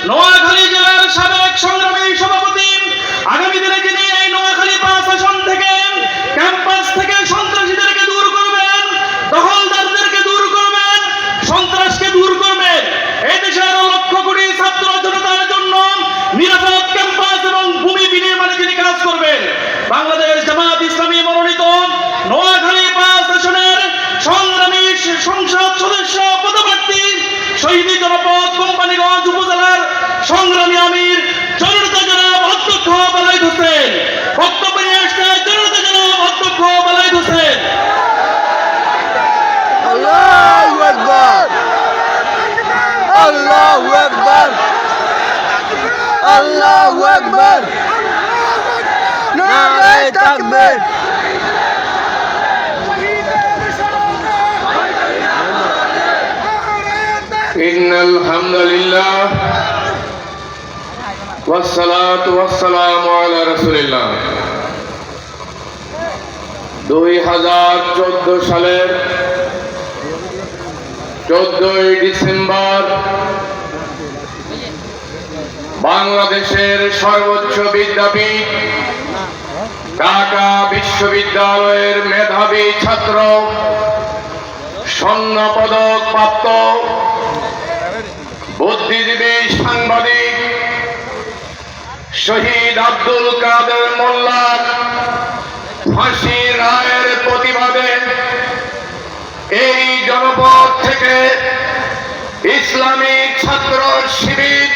নোয়াখালী জেলার সাবেক সংগ্রামী সভাপতি, আগামী দিনে যিনি এই নোয়াখালী 5 আসন থেকে ক্যাম্পাস থেকে সন্ত্রাসীদেরকে দূর করবেন, দখলদারদেরকে দূর করবেন, সন্ত্রাসকে দূর করবেন, এই দেশের লক্ষ কোটি ছাত্র জনতার জন্য নিরাপদ ক্যাম্পাস এবং ভূমি বিনির্মাণে যিনি কাজ করবেন, বাংলাদেশ জামাত ইসলামী মনোনীত নোয়াখালী 5 আসনের সংগ্রামী সংসদ সদস্য পদপ্রার্থী শহীদ জনপদ কোম্পানিগঞ্জ উপজেলার সংগ্রামী আমির জনতা জনাব অধ্যক্ষ বেলায়েত হোসেন। বক্তব্য নিয়ে আসছে জনতা জনাব অধ্যক্ষ বেলায়েত হোসেন। আল্লাহু আকবার, আল্লাহু আকবার, আল্লাহু আকবার, নারে তাকবীর। ইন্নাল হামদুলিল্লাহ ওয়াসসালাতু ওয়াসসালামু আলা রাসূলিল্লাহ। 2014 সালের 14ই ডিসেম্বর বাংলাদেশের সর্বোচ্চ বিদ্যাপীঠ ঢাকা বিশ্ববিদ্যালয়ের মেধাবী ছাত্র, স্বর্ণ পদক প্রাপ্ত বুদ্ধিজীবী সাংবাদিক শহীদ আব্দুল কাদের মোল্লার ফাঁসি রায়ের প্রতিবাদে এই জনপদ থেকে ইসলামী ছাত্র শিবির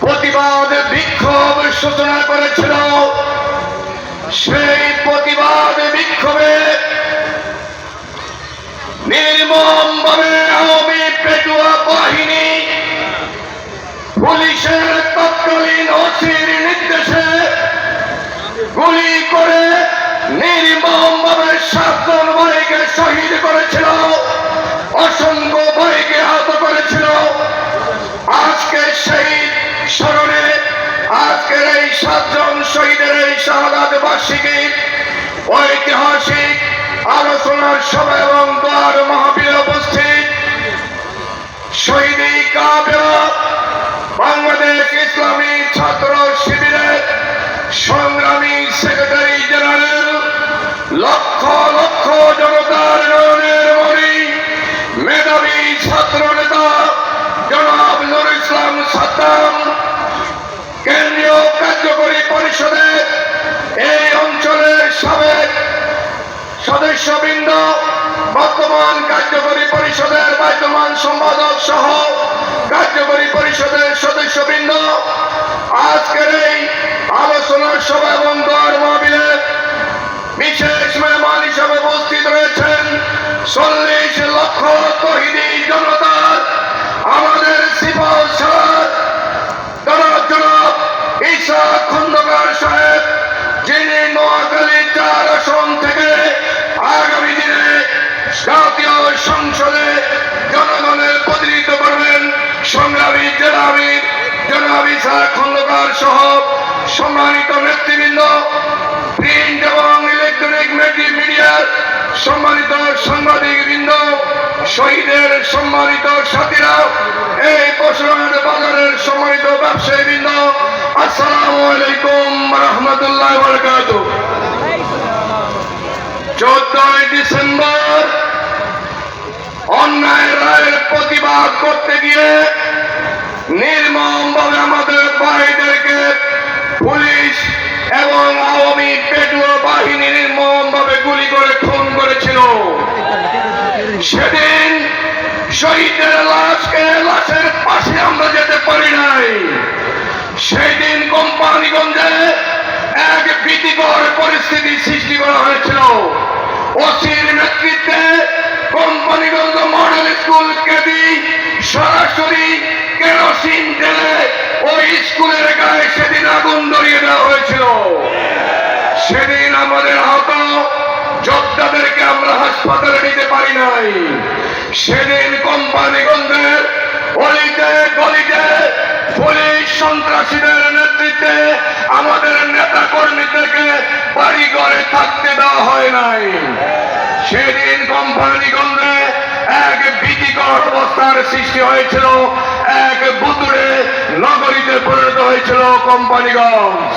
প্রতিবাদ বিক্ষোভ সূচনা করেছিল। সেই প্রতিবাদ বিক্ষোভে নির্মমভাবে আওয়ামী পেটুয়া বাহিনী পুলিশের তৎকালীন ওসির নির্দেশে গুলি করে নির্মমভাবে 7 জন ভাইকে শহীদ করেছিল, অসংখ্য ভাইকে আহত করেছিল। আজকে শহীদ স্মরণে আজকের এই 7 জন শহীদের এই শাহাদাত বার্ষিকীর ঐতিহাসিক আলোচনার সভা এবং দোয়ার মাহফিলে উপস্থিত শহীদি কাফেলা বাংলাদেশ ইসলামী ছাত্র শিবিরের সংগ্রামী সেক্রেটারি জেনারেল, লক্ষ লক্ষ জনতার নয়নের মণি, মেধাবী ছাত্র নেতা জনাব নুর ইসলাম সাদ্দাম, কেন্দ্রীয় কার্যকরী পরিষদের এই অঞ্চলের সাবেক সদস্যবৃন্দ, বর্তমান কার্যকরী পরিষদের বর্তমান সম্পাদক সহ কার্যকরী পরিষদের সদস্যবৃন্দ, আজকের এই আলোচনার সভা এবং দোয়ার মাহফিলে বিশেষ মেহমান হিসেবে উপস্থিত রয়েছেন 40 লক্ষ তৌহিদি জনতা, আমাদের সিপাহসালার জনাব ঈসা খন্দকার সাহেব, যিনি নোয়াখালী 4 আসন থেকে আগামী দিনে জাতীয় সংসদে জনগণের প্রতিনিধিত্ব করবেন, সংগ্রামী জেলা আমির জনাব ঈসা খন্দকার সহ সম্মানিত নেতৃবৃন্দ, প্রিন্ট এবং ইলেকট্রনিক মিডিয়ার সম্মানিত সাংবাদিকবৃন্দ, শহীদের সম্মানিত সাথীরা, এই পশুরহাট বাজারের সম্মানিত ব্যবসায়ীবৃন্দ, আসসালামু আলাইকুম ওয়া রাহমাতুল্লাহি ওয়া বারাকাতুহু। 14ই ডিসেম্বর অন্যায় রায়ের প্রতিবাদ করতে গিয়ে নির্মমভাবে আমাদের ভাইদেরকে পুলিশ এবং আওয়ামী পেটুয়া বাহিনী নির্মমভাবে গুলি করে খুন করেছিল। সেদিন শহীদের লাশের পাশে আমরা যেতে পারি নাই। সেই দিন কোম্পানিগঞ্জে এক ভীতিকর পরিস্থিতি সৃষ্টি করা হয়েছিল। ওসির নেতৃত্বে কোম্পানিগঞ্জ মডেল স্কুল কেদি সরাসরি কেরোসিন ঢেলে ওই স্কুলের গায়ে সেদিন আগুন ধরিয়ে দেওয়া হয়েছিল। সেদিন আমাদের আহত যোদ্ধাদেরকে আমরা হাসপাতালে নিতে পারি নাই। সেদিন কোম্পানিগঞ্জের অলিতে গলিতে পুলিশ সন্ত্রাসীদের নেতৃত্বে আমাদের নেতা কর্মীদেরকে বাড়ি ঘরে থাকতে দেওয়া হয় নাই। সেদিন কোম্পানিগঞ্জে এক ভীতিকর অবস্থার সৃষ্টি হয়েছিল। এক বুতুড়ে করেছিল কোম্পানিগঞ্জ।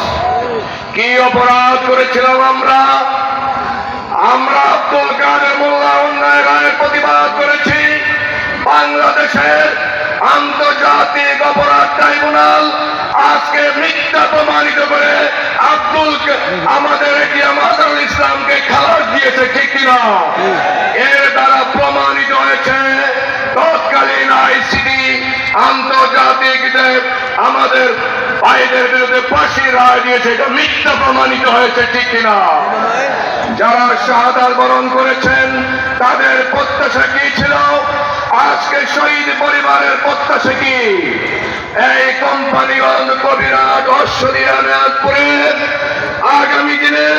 কি অপরাধ করেছিলাম আমরা? আমরা আব্দুল কাদের মোল্লা অন্যায় রায়ের প্রতিবাদ করেছি। বাংলাদেশের আন্তর্জাতিক অপরাধ ট্রাইব্যুনাল আজকে মিথ্যা প্রমাণিত করে আমাদের এটিএম আজহারুল ইসলামকে খালাস দিয়েছে, ঠিক কিনা? এর দ্বারা প্রমাণিত হয়েছে তৎকালীন আইসিটি আন্তর্জাতিক যে আমাদের ভাইদের বিরুদ্ধে ফাঁসির রায় দিয়েছে, এটা মিথ্যা প্রমাণিত হয়েছে, ঠিক কিনা? যারা শাহাদাত বরণ করেছেন তাদের প্রত্যাশা কি ছিল? আজকে শহীদ পরিবারের প্রত্যাশা কি? এই কোম্পানিগঞ্জ, কবিরাট, অশ্বরিয়া, মেয়াদপুরে আগামী দিনে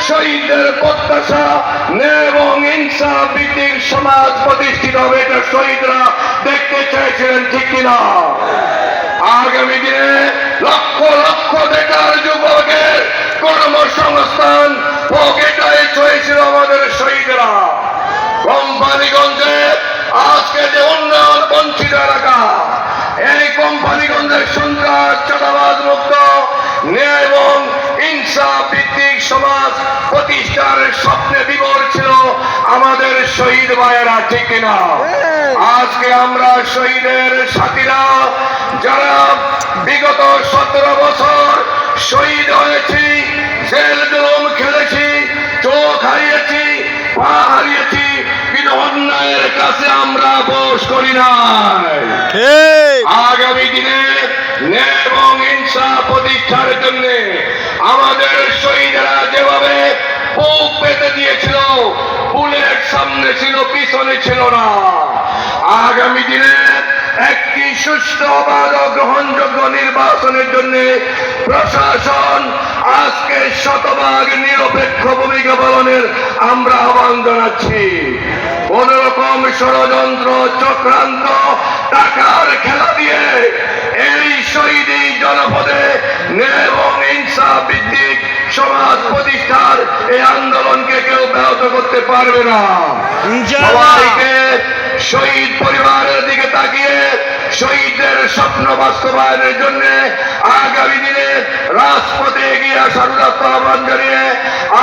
শহীদদের প্রত্যাশা ন্যায় এবং ইনসাফ ভিত্তিক সমাজ প্রতিষ্ঠিত হবে, এটা শহীদরা দেখতে চাইছিলেন, ঠিক কিনা? আগামী দিনে লক্ষ লক্ষ বেকার যুবকের কর্মসংস্থান পকেটায় চলেছিল আমাদের শহীদরা। কোম্পানিগঞ্জে আজকে যে উন্নয়ন বঞ্চিত এলাকা, এই কোম্পানিগঞ্জের সন্ত্রাস চাঁদাবাজ মুক্ত ন্যায় এবং ইনসাফ ভিত্তিক সমাজ প্রতিষ্ঠার স্বপ্নে বিভোর ছিল আমাদের শহীদ ভাইয়েরা, ঠিক কিনা? আজকে আমরা শহীদের সাথীরা যারা বিগত 17 বছর শহীদ হয়েছি, জেল জুলুম খেলেছি, চোখ হারিয়েছি, পা হারিয়েছি, কিন্তু অন্যায়ের কাছে আমরা বোস করি নাই। আগামী দিনে ন্যায় এবং ইনসাফ প্রতিষ্ঠার জন্য আমাদের শহীদরা যেভাবে বুক পেতে দিয়েছিল, বুলেট সামনে ছিল, পিছনে ছিল না। আগামী দিনে একটি সুষ্ঠু, অবাধ ও গ্রহণযোগ্য নির্বাচনের জন্য প্রশাসন আজকে শতভাগ নিরপেক্ষ ভূমিকা পালনের আমরা আহ্বান জানাচ্ছি। কোন রকম ষড়যন্ত্র, চক্রান্ত, টাকার খেলা দিয়ে এই শহীদি জনপদে ন্যায় এবং ইনসাফ ভিত্তিক সমাজ প্রতিষ্ঠার এই আন্দোলনকে কেউ ব্যাহত করতে পারবে না। সবাইকে শহীদ পরিবারের দিকে তাকিয়ে শহীদদের স্বপ্ন বাস্তবায়নের জন্য আগামী দিনে রাজপথে এগিয়ে আসার উদাত্ত আহ্বান জানিয়ে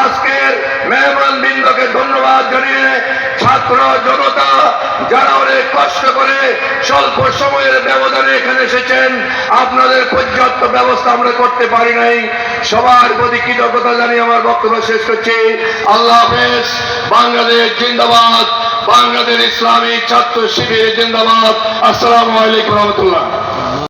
আজকের মেহমান বৃন্দকে ধন্যবাদ জানিয়ে ছাত্র জনতা যারা অনেক কষ্ট করে স্বল্প সময়ের ব্যবধানে এখানে এসেছেন, আপনাদের পর্যাপ্ত ব্যবস্থা আমরা করতে পারি নাই, সবার প্রতি কৃতজ্ঞতা জানিয়ে আমার বক্তব্য শেষ করছি। আল্লাহ হাফেজ। বাংলাদেশ জিন্দাবাদ। বাংলাদেশ ইসলামী ছাত্র শিবির জিন্দাবাদ। আসসালামু আলাইকুম রহমতুল্লাহ।